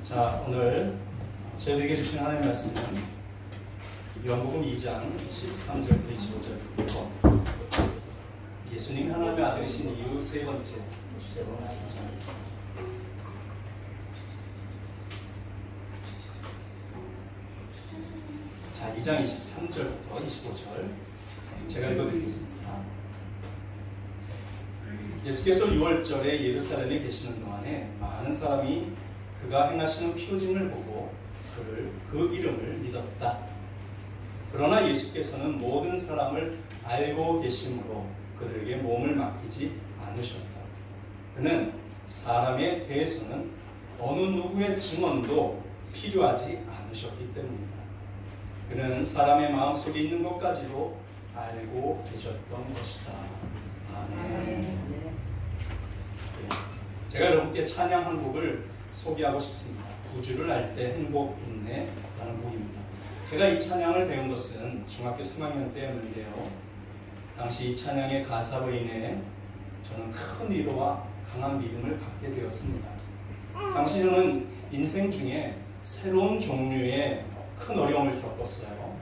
자, 오늘 저희들에게 주신 하나님의 말씀은 요한복음 2장 13절부터 25절부터 예수님이 하나님의 아들이신 이유 세 번째 주제로 말씀 전하겠습니다. 자, 2장 23절부터 25절 제가 읽어드리겠습니다. 예수께서 6월절에 예루살렘에 계시는 동안에 많은 사람이 그가 행하시는 표징을 보고 그 이름을 믿었다. 그러나 예수께서는 모든 사람을 알고 계심으로 그들에게 몸을 맡기지 않으셨다. 그는 사람에 대해서는 어느 누구의 증언도 필요하지 않으셨기 때문이다. 그는 사람의 마음속에 있는 것까지도 알고 계셨던 것이다. 아멘. 제가 여러분께 찬양 한 곡을 소개하고 싶습니다. 구주를 알 때 행복 있네 라는 곡입니다. 제가 이 찬양을 배운 것은 중학교 3학년 때였는데요. 당시 이 찬양의 가사로 인해 저는 큰 위로와 강한 믿음을 갖게 되었습니다. 당시 저는 인생 중에 새로운 종류의 큰 어려움을 겪었어요.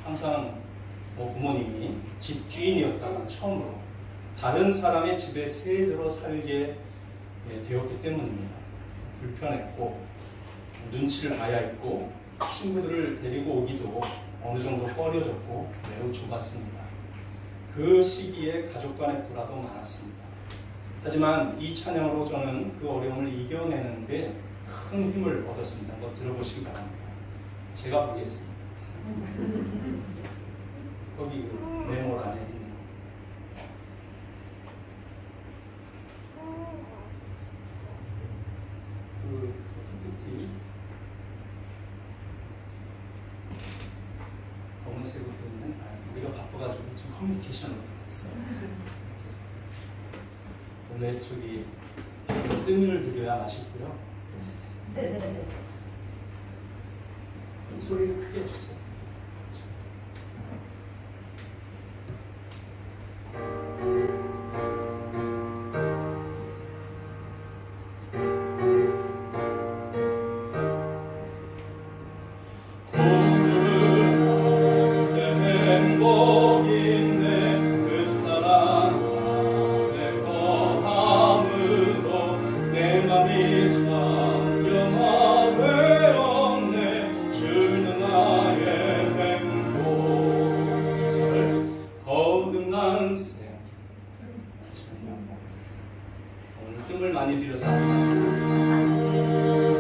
항상 부모님이 집주인이었다가 처음으로 다른 사람의 집에 새 들어 살게 되었기 때문입니다. 불편했고 눈치를 봐야 했고 친구들을 데리고 오기도 어느 정도 꺼려졌고 매우 좁았습니다. 그 시기에 가족 간의 불화도 많았습니다. 하지만 이 찬양으로 저는 그 어려움을 이겨내는데 큰 힘을 얻었습니다. 한번 들어보시기 바랍니다. 제가 부르겠습니다. 거기 그 메모 안에 있는 그 PPT 검은색으로 있는 우리가 바빠가지고 지금 커뮤니케이션을 못했어요. 원래 저기 뜸을 들여야 맛있고요. 좀 소리를 크게 해주세요. 뜸을 많이 들여서 하는 말씀이었습니다.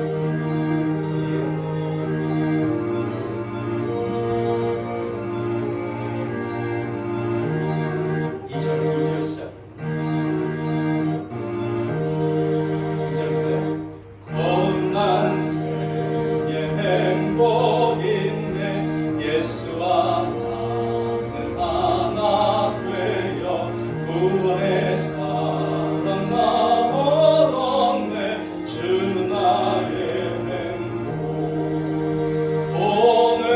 2절 시작. 2절인가요? 거듭난 새의 행복인데 예수와 나는 하나 되어 구원의 사랑 나오네. 주는 나의 행복 오늘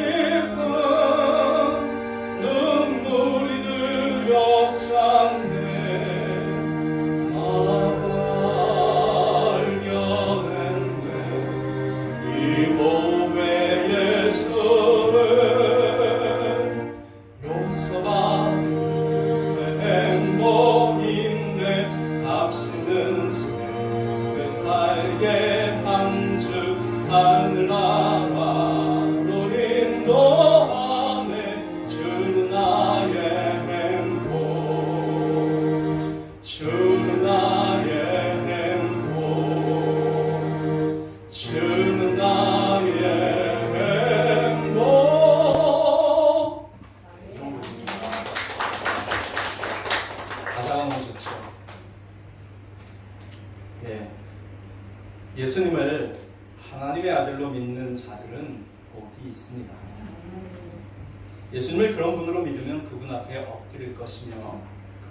기쁨 눈물이 두렵지 않네. 발견했네 이 몸의 예수를 용서받을 행복인데 값있는 삶을 살게 한 주 하늘나라로 인도하네. 주는 나의 행복 주는 나의 행복 주는 나의 행복. 가사가 너무 좋죠. 예수님을 하나님의 아들로 믿는 자들은 복이 있습니다. 예수님을 그런 분으로 믿으면 그분 앞에 엎드릴 것이며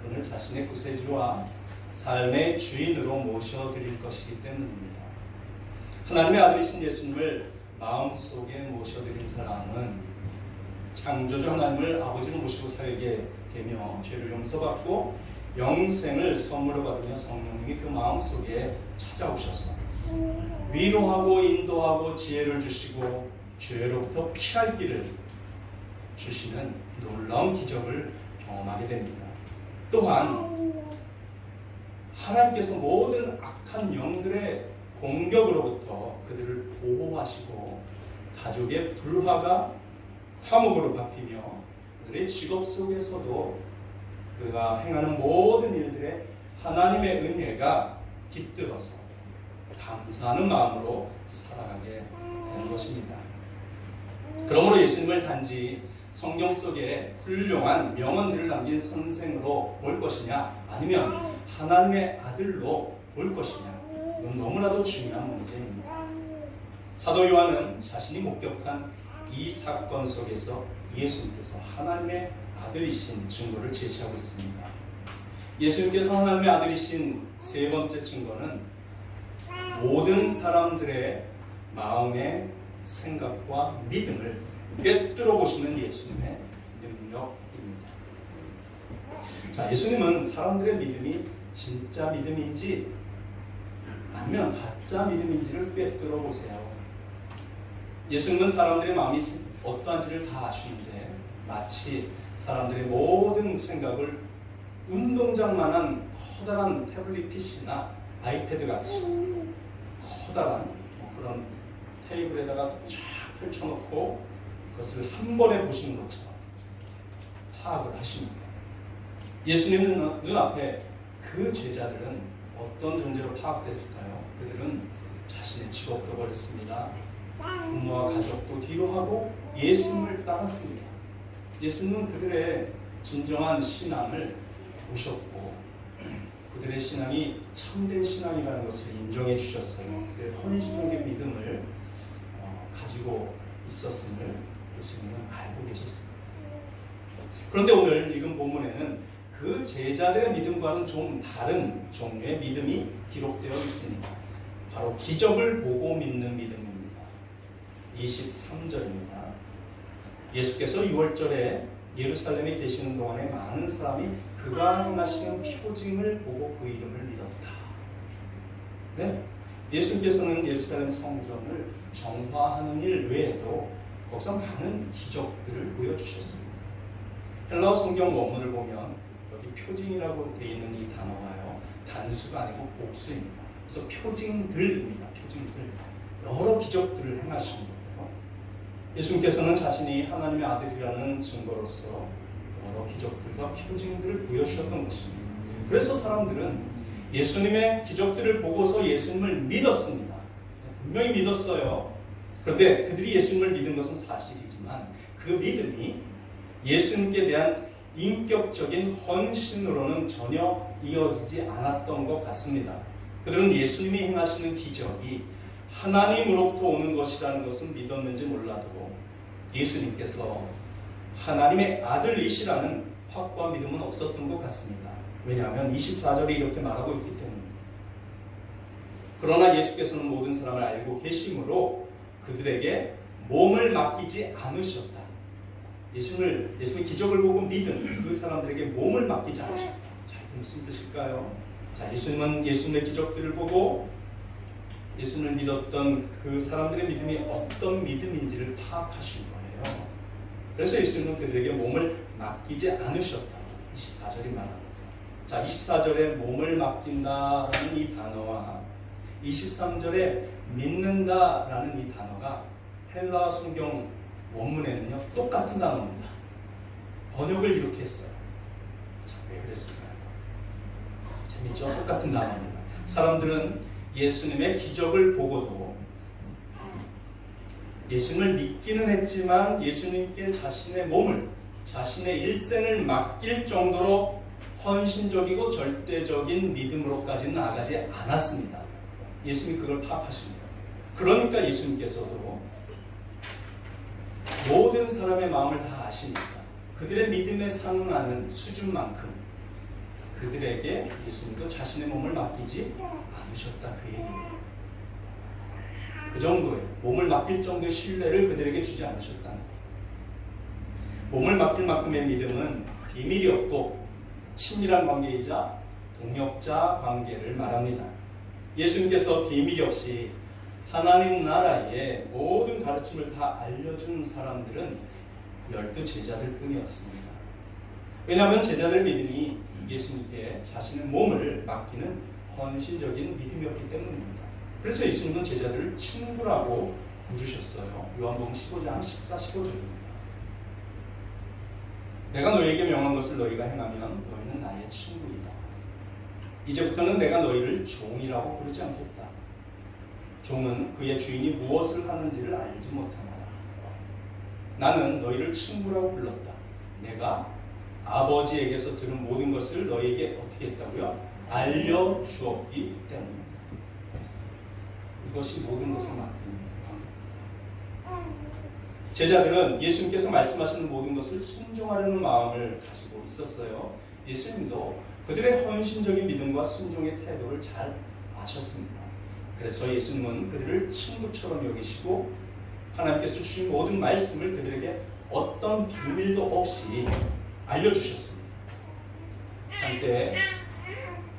그분을 자신의 구세주와 삶의 주인으로 모셔드릴 것이기 때문입니다. 하나님의 아들이신 예수님을 마음속에 모셔드린 사람은 창조주 하나님을 아버지로 모시고 살게 되며 죄를 용서받고 영생을 선물로 받으며 성령님이 그 마음속에 찾아오셔서 위로하고 인도하고 지혜를 주시고 죄로부터 피할 길을 주시는 놀라운 기적을 경험하게 됩니다. 또한 하나님께서 모든 악한 영들의 공격으로부터 그들을 보호하시고 가족의 불화가 화목으로 바뀌며 그들의 직업 속에서도 그가 행하는 모든 일들에 하나님의 은혜가 깃들어서 감사하는 마음으로 살아가게 되는 것입니다. 그러므로 예수님을 단지 성경 속에 훌륭한 명언들을 남긴 선생으로 볼 것이냐 아니면 하나님의 아들로 볼 것이냐, 이건 너무나도 중요한 문제입니다. 사도 요한은 자신이 목격한 이 사건 속에서 예수님께서 하나님의 아들이신 증거를 제시하고 있습니다. 예수님께서 하나님의 아들이신 세 번째 증거는 모든 사람들의 마음의 생각과 믿음을 꿰뚫어 보시는 예수님의 능력입니다. 자, 예수님은 사람들의 믿음이 진짜 믿음인지 아니면 가짜 믿음인지를 꿰뚫어 보세요. 예수님은 사람들의 마음이 어떠한지를 다 아시는데 마치 사람들의 모든 생각을 운동장만한 커다란 태블릿 PC나 아이패드 같이 커다란 그런 테이블에다가 쫙 펼쳐놓고 그것을 한 번에 보시는 것처럼 파악을 하십니다. 예수님 눈앞에 그 제자들은 어떤 존재로 파악됐을까요? 그들은 자신의 직업도 버렸습니다. 부모와 가족도 뒤로 하고 예수님을 따랐습니다. 예수님은 그들의 진정한 신앙을 보셨고 그들의 신앙이 참된 신앙이라는 것을 인정해 주셨어요. 그들의 헌신적인 믿음을 가지고 있었음을 예수님은 알고 계셨습니다. 그런데 오늘 읽은 본문에는 그 제자들의 믿음과는 좀 다른 종류의 믿음이 기록되어 있습니다. 바로 기적을 보고 믿는 믿음입니다. 23절입니다. 예수께서 6월절에 예루살렘에 계시는 동안에 많은 사람이 그가 행하시는 표징을 보고 그 이름을 믿었다. 네? 예수께서는 예루살렘 성전을 정화하는 일 외에도 거기서 많은 기적들을 보여주셨습니다. 헬라어 성경 원문을 보면 여기 표징이라고 되어 있는 이 단어가요, 단수가 아니고 복수입니다. 그래서 표징들입니다. 표징들. 여러 기적들을 행하신 거예요. 예수님께서는 자신이 하나님의 아들이라는 증거로서 여러 기적들과 표징들을 보여주셨던 것입니다. 그래서 사람들은 예수님의 기적들을 보고서 예수님을 믿었습니다. 분명히 믿었어요. 그런데 그들이 예수님을 믿은 것은 사실이지만 그 믿음이 예수님께 대한 인격적인 헌신으로는 전혀 이어지지 않았던 것 같습니다. 그들은 예수님이 행하시는 기적이 하나님으로부터 오는 것이라는 것은 믿었는지 몰라도 예수님께서 하나님의 아들이시라는 확고한 믿음은 없었던 것 같습니다. 왜냐하면 24절에 이렇게 말하고 있기 때문입니다. 그러나 예수께서는 모든 사람을 알고 계심으로 그들에게 몸을 맡기지 않으셨다. 예수님의 기적을 보고 믿은 그 사람들에게 몸을 맡기지 않으셨다. 자, 이게 무슨 뜻일까요? 자, 예수님은 예수님의 기적들을 보고 예수님을 믿었던 그 사람들의 믿음이 어떤 믿음인지를 파악하신 거예요. 그래서 예수님은 그들에게 몸을 맡기지 않으셨다. 24절이 말합니다. 자, 24절에 몸을 맡긴다라는 이 단어와 23절에 믿는다라는 이 단어가 헬라 성경 원문에는요 똑같은 단어입니다. 번역을 이렇게 했어요. 자, 왜 그랬을까요? 재밌죠? 똑같은 단어입니다. 사람들은 예수님의 기적을 보고도 예수님을 믿기는 했지만 예수님께 자신의 몸을, 자신의 일생을 맡길 정도로 헌신적이고 절대적인 믿음으로까지는 나아가지 않았습니다. 예수님이 그걸 파악하십니다. 그러니까 예수님께서도 모든 사람의 마음을 다 아시니까 그들의 믿음에 상응하는 수준만큼 그들에게 예수님도 자신의 몸을 맡기지 않으셨다, 그 얘기예요. 그 정도의 몸을 맡길 정도의 신뢰를 그들에게 주지 않으셨다는 거예요. 몸을 맡길 만큼의 믿음은 비밀이 없고 친밀한 관계이자 동역자 관계를 말합니다. 예수님께서 비밀 없이 하나님 나라의 모든 가르침을 다 알려준 사람들은 12 제자들 뿐이었습니다. 왜냐하면 제자들 믿음이 예수님께 자신의 몸을 맡기는 헌신적인 믿음이었기 때문입니다. 그래서 예수님은 제자들을 친구라고 부르셨어요. 요한복음 15장 14, 15절입니다. 내가 너희에게 명한 것을 너희가 행하면 너희는 나의 친구이다. 이제부터는 내가 너희를 종이라고 부르지 않겠다. 종은 그의 주인이 무엇을 하는지를 알지 못하나라. 나는 너희를 친구라고 불렀다. 내가 아버지에게서 들은 모든 것을 너희에게 어떻게 했다고요? 알려주었기 때문이다. 이것이 모든 것을 맡기는 관계입니다. 제자들은 예수님께서 말씀하시는 모든 것을 순종하려는 마음을 가지고 있었어요. 예수님도 그들의 헌신적인 믿음과 순종의 태도를 잘 아셨습니다. 그래서 예수님은 그들을 친구처럼 여기시고 하나님께서 주신 모든 말씀을 그들에게 어떤 비밀도 없이 알려주셨습니다. 한때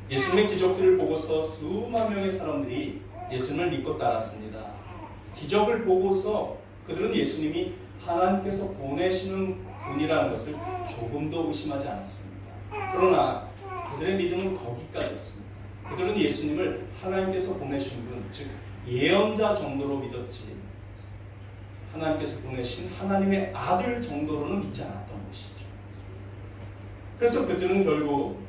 예수님의 기적들을 보고서 수만 명의 사람들이 예수님을 믿고 따랐습니다. 기적을 보고서 그들은 예수님이 하나님께서 보내시는 분이라는 것을 조금도 의심하지 않았습니다. 그러나 그들의 믿음은 거기까지였습니다. 그들은 예수님을 하나님께서 보내신 분, 즉 예언자 정도로 믿었지 하나님께서 보내신 하나님의 아들 정도로는 믿지 않았던 것이죠. 그래서 그들은 결국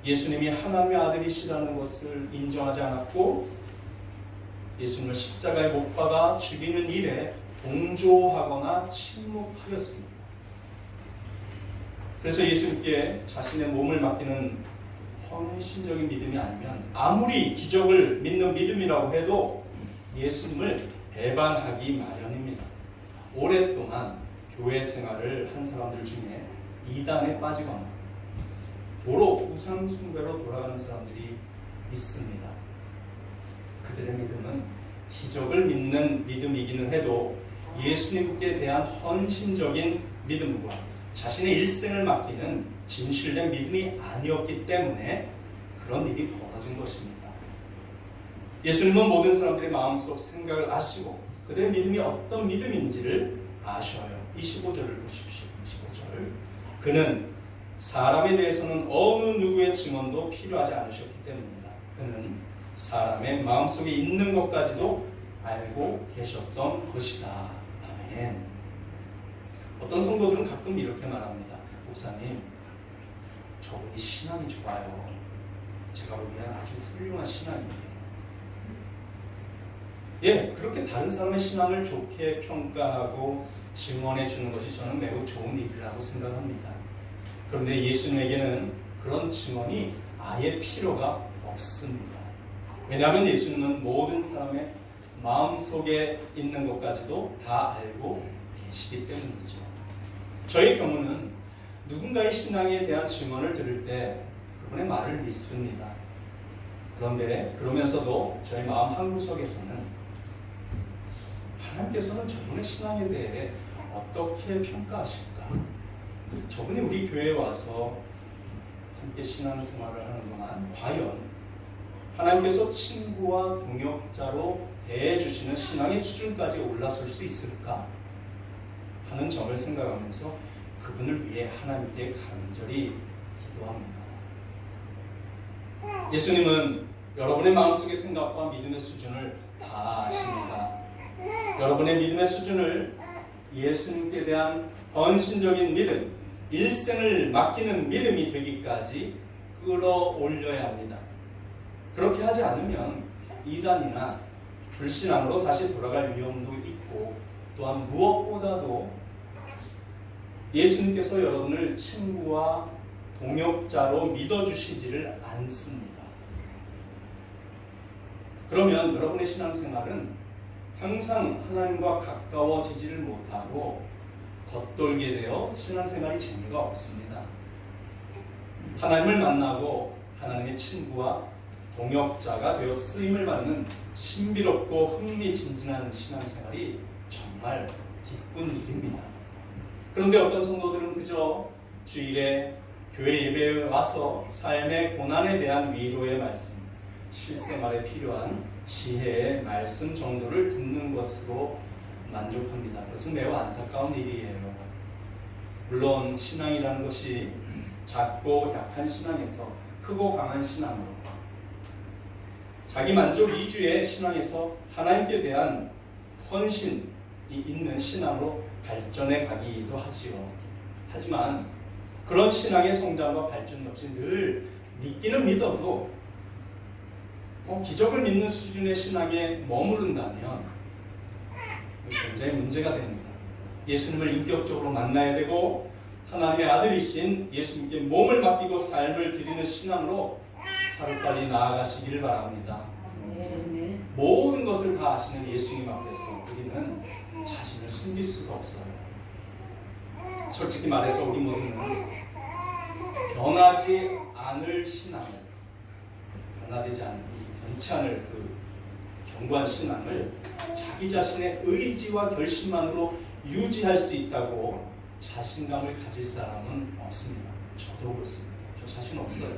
예수님이 하나님의 아들이시라는 것을 인정하지 않았고 예수님을 십자가에 못 박아 죽이는 일에 동조하거나 침묵하였습니다. 그래서 예수님께 자신의 몸을 맡기는 헌신적인 믿음이 아니면 아무리 기적을 믿는 믿음이라고 해도 예수님을 배반하기 마련입니다. 오랫동안 교회 생활을 한 사람들 중에 이단에 빠지거나 도로 우상 숭배로 돌아가는 사람들이 있습니다. 그들의 믿음은 기적을 믿는 믿음이기는 해도 예수님께 대한 헌신적인 믿음과 자신의 일생을 맡기는 진실된 믿음이 아니었기 때문에 그런 일이 벌어진 것입니다. 예수님은 모든 사람들의 마음속 생각을 아시고 그들의 믿음이 어떤 믿음인지를 아셔요. 25절을 보십시오. 25절. 그는 사람에 대해서는 어느 누구의 증언도 필요하지 않으셨기 때문입니다. 그는 사람의 마음속에 있는 것까지도 알고 계셨던 것이다. 아멘. 어떤 성도들은 가끔 이렇게 말합니다. 목사님, 저분이 신앙이 좋아요. 제가 보기엔 아주 훌륭한 신앙이에요. 예, 그렇게 다른 사람의 신앙을 좋게 평가하고 증언해 주는 것이 저는 매우 좋은 일이라고 생각합니다. 그런데 예수님에게는 그런 증언이 아예 필요가 없습니다. 왜냐하면 예수님은 모든 사람의 마음속에 있는 것까지도 다 알고 계시기 때문이죠. 저희 경우는 누군가의 신앙에 대한 증언을 들을 때 그분의 말을 믿습니다. 그런데 그러면서도 저희 마음 한구석에서는 하나님께서는 저분의 신앙에 대해 어떻게 평가하실까? 저분이 우리 교회에 와서 함께 신앙생활을 하는 동안 과연 하나님께서 친구와 동역자로 대해주시는 신앙의 수준까지 올라설 수 있을까? 하는 점을 생각하면서 그분을 위해 하나님께 간절히 기도합니다. 예수님은 여러분의 마음속의 생각과 믿음의 수준을 다 아십니다. 여러분의 믿음의 수준을 예수님께 대한 헌신적인 믿음, 일생을 맡기는 믿음이 되기까지 끌어올려야 합니다. 그렇게 하지 않으면 이단이나 불신앙으로 다시 돌아갈 위험도 있고 또한 무엇보다도 예수님께서 여러분을 친구와 동역자로 믿어주시지를 않습니다. 그러면 여러분의 신앙생활은 항상 하나님과 가까워지지를 못하고 겉돌게 되어 신앙생활이 재미가 없습니다. 하나님을 만나고 하나님의 친구와 동역자가 되어 쓰임을 받는 신비롭고 흥미진진한 신앙생활이 정말 기쁜 일입니다. 그런데 어떤 성도들은 그저 주일에 교회 예배에 와서 삶의 고난에 대한 위로의 말씀, 실생활에 필요한 지혜의 말씀 정도를 듣는 것으로 만족합니다. 그것은 매우 안타까운 일이에요. 물론 신앙이라는 것이 작고 약한 신앙에서 크고 강한 신앙으로, 자기 만족 위주의 신앙에서 하나님께 대한 헌신이 있는 신앙으로 발전해 가기도 하지요. 하지만 그런 신앙의 성장과 발전이 없이 늘 믿기는 믿어도 기적을 믿는 수준의 신앙에 머무른다면 굉장히 문제가 됩니다. 예수님을 인격적으로 만나야 되고 하나님의 아들이신 예수님께 몸을 맡기고 삶을 드리는 신앙으로 하루빨리 나아가시기를 바랍니다. 모든 것을 다 아시는 예수님 앞에서 우리는 자신을 숨길 수가 없어요. 솔직히 말해서 우리 모두는 변하지 않을 신앙을, 변화되지 않을, 변치 않을 그 견고한 신앙을 자기 자신의 의지와 결심만으로 유지할 수 있다고 자신감을 가질 사람은 없습니다. 저도 그렇습니다. 저 자신 없어요.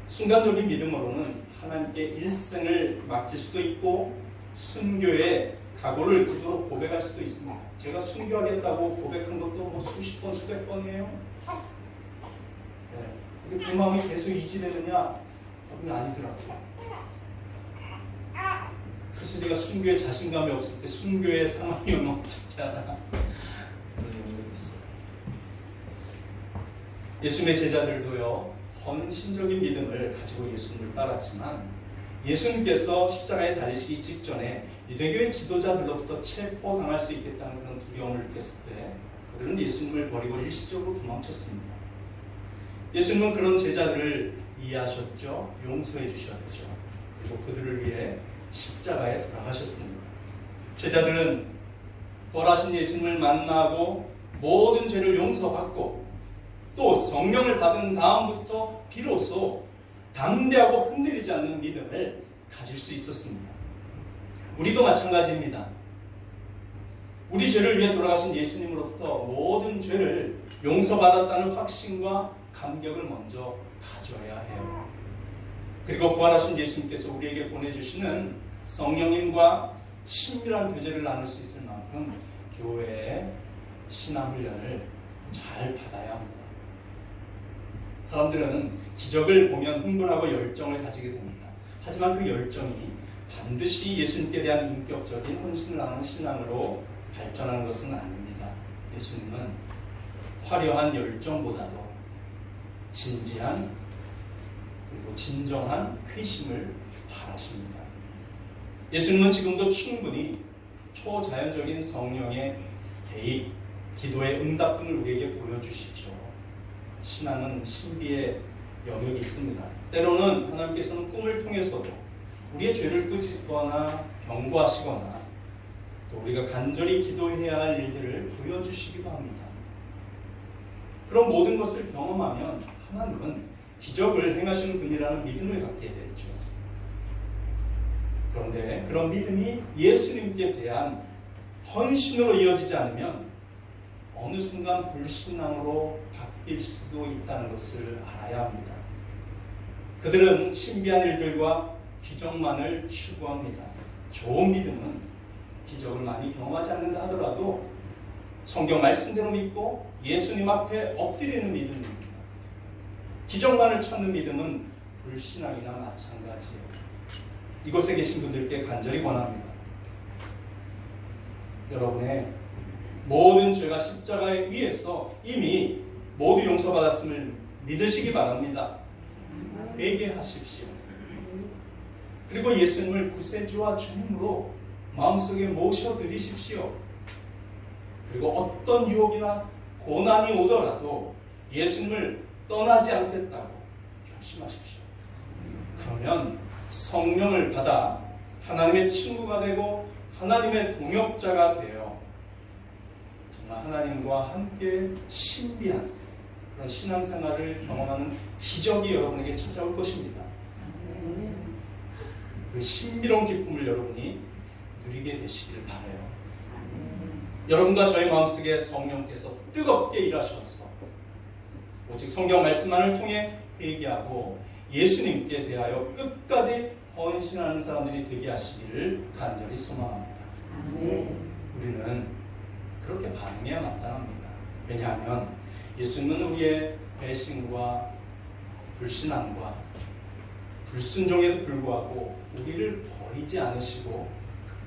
순간적인 믿음으로는 하나님께 일생을 맡길 수도 있고 순교의 각오를 그토록 고백할 수도 있습니다. 제가 순교하겠다고 고백한 것도 뭐 수십 번, 수백 번이에요. 네. 근데 그 마음이 계속 유지되느냐? 그건 아니더라고요. 그래서 제가 순교에 자신감이 없을 때 순교의 상황이 오면 어떻게 하나 그런 경우도 있어요. 예수님의 제자들도요, 헌신적인 믿음을 가지고 예수님을 따랐지만 예수님께서 십자가에 달리시기 직전에 유대교의 지도자들로부터 체포당할 수 있겠다는 그런 두려움을 느꼈을 때 그들은 예수님을 버리고 일시적으로 도망쳤습니다. 예수님은 그런 제자들을 이해하셨죠. 용서해 주셨죠. 그리고 그들을 위해 십자가에 돌아가셨습니다. 제자들은 부활하신 예수님을 만나고 모든 죄를 용서받고 또 성령을 받은 다음부터 비로소 담대하고 흔들리지 않는 믿음을 가질 수 있었습니다. 우리도 마찬가지입니다. 우리 죄를 위해 돌아가신 예수님으로부터 모든 죄를 용서받았다는 확신과 감격을 먼저 가져야 해요. 그리고 부활하신 예수님께서 우리에게 보내주시는 성령님과 친밀한 교제를 나눌 수 있을 만큼 교회의 신앙훈련을 잘 받아야 합니다. 사람들은 기적을 보면 흥분하고 열정을 가지게 됩니다. 하지만 그 열정이 반드시 예수님께 대한 인격적인 헌신을 하는 신앙으로 발전하는 것은 아닙니다. 예수님은 화려한 열정보다도 진지한 그리고 진정한 회심을 바라십니다. 예수님은 지금도 충분히 초자연적인 성령의 개입, 기도의 응답 등을 우리에게 보여주시죠. 신앙은 신비의 영역이 있습니다. 때로는 하나님께서는 꿈을 통해서도 우리의 죄를 끄집거나 경고하시거나 또 우리가 간절히 기도해야 할 일들을 보여주시기도 합니다. 그런 모든 것을 경험하면 하나님은 기적을 행하시는 분이라는 믿음을 갖게 되죠. 그런데 그런 믿음이 예수님께 대한 헌신으로 이어지지 않으면 어느 순간 불신앙으로 바뀔 수도 있다는 것을 알아야 합니다. 그들은 신비한 일들과 기적만을 추구합니다. 좋은 믿음은 기적을 많이 경험하지 않는다 하더라도 성경 말씀대로 믿고 예수님 앞에 엎드리는 믿음입니다. 기적만을 찾는 믿음은 불신앙이나 마찬가지예요. 이곳에 계신 분들께 간절히 권합니다. 여러분의 모든 죄가 십자가에 의해서 이미 모두 용서받았음을 믿으시기 바랍니다. 회개하십시오. 그리고 예수님을 구세주와 주님으로 마음속에 모셔드리십시오. 그리고 어떤 유혹이나 고난이 오더라도 예수님을 떠나지 않겠다고 결심하십시오. 그러면 성령을 받아 하나님의 친구가 되고 하나님의 동역자가 되어 정말 하나님과 함께 신비한 그런 신앙생활을 경험하는 기적이 여러분에게 찾아올 것입니다. 그 신비로운 기쁨을 여러분이 누리게 되시기를 바라요. 여러분과 저의 마음속에 성령께서 뜨겁게 일하셔서 오직 성경 말씀만을 통해 회개하고 예수님께 대하여 끝까지 헌신하는 사람들이 되게 하시기를 간절히 소망합니다. 우리는 그렇게 반응해야 마땅합니다. 왜냐하면 예수님은 우리의 배신과 불신앙과 불순종에도 불구하고 우리를 버리지 않으시고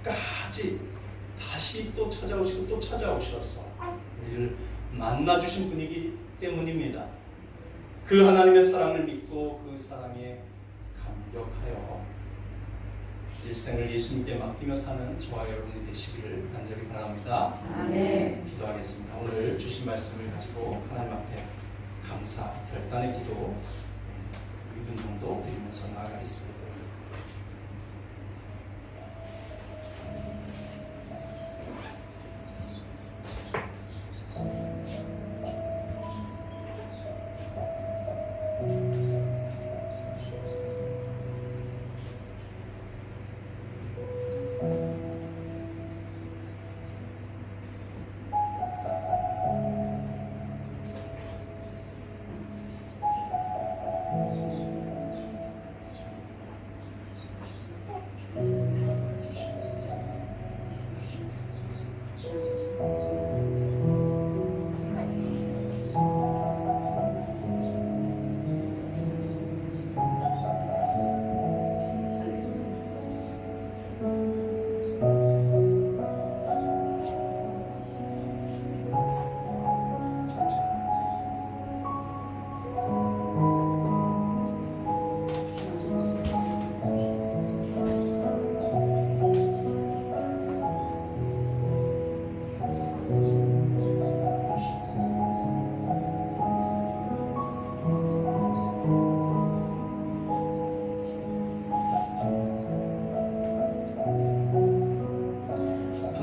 끝까지 다시 또 찾아오시고 또 찾아오셔서 우리를 만나주신 분이기 때문입니다. 그 하나님의 사랑을 믿고 그 사랑에 감격하여 일생을 예수님께 맡기며 사는 저와 여러분이 되시기를 간절히 바랍니다. 아멘. 기도하겠습니다. 오늘 주신 말씀을 가지고 하나님 앞에 감사, 결단의 기도 2분 정도 드리면서 나아가겠습니다.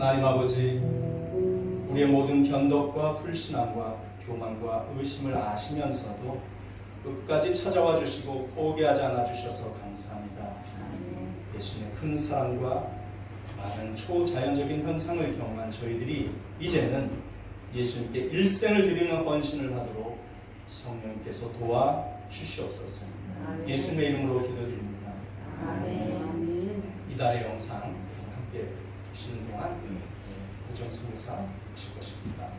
하나님 아버지, 우리의 모든 변덕과 불신앙과 교만과 의심을 아시면서도 끝까지 찾아와 주시고 포기하지 않아 주셔서 감사합니다. 예수님의 큰 사랑과 많은 초자연적인 현상을 경험한 저희들이 이제는 예수님께 일생을 드리는 헌신을 하도록 성령께서 도와 주시옵소서. 예수님의 이름으로 기도드립니다. 이달의 영상 함께 보시는 동안 우정승사 보실 것입니다.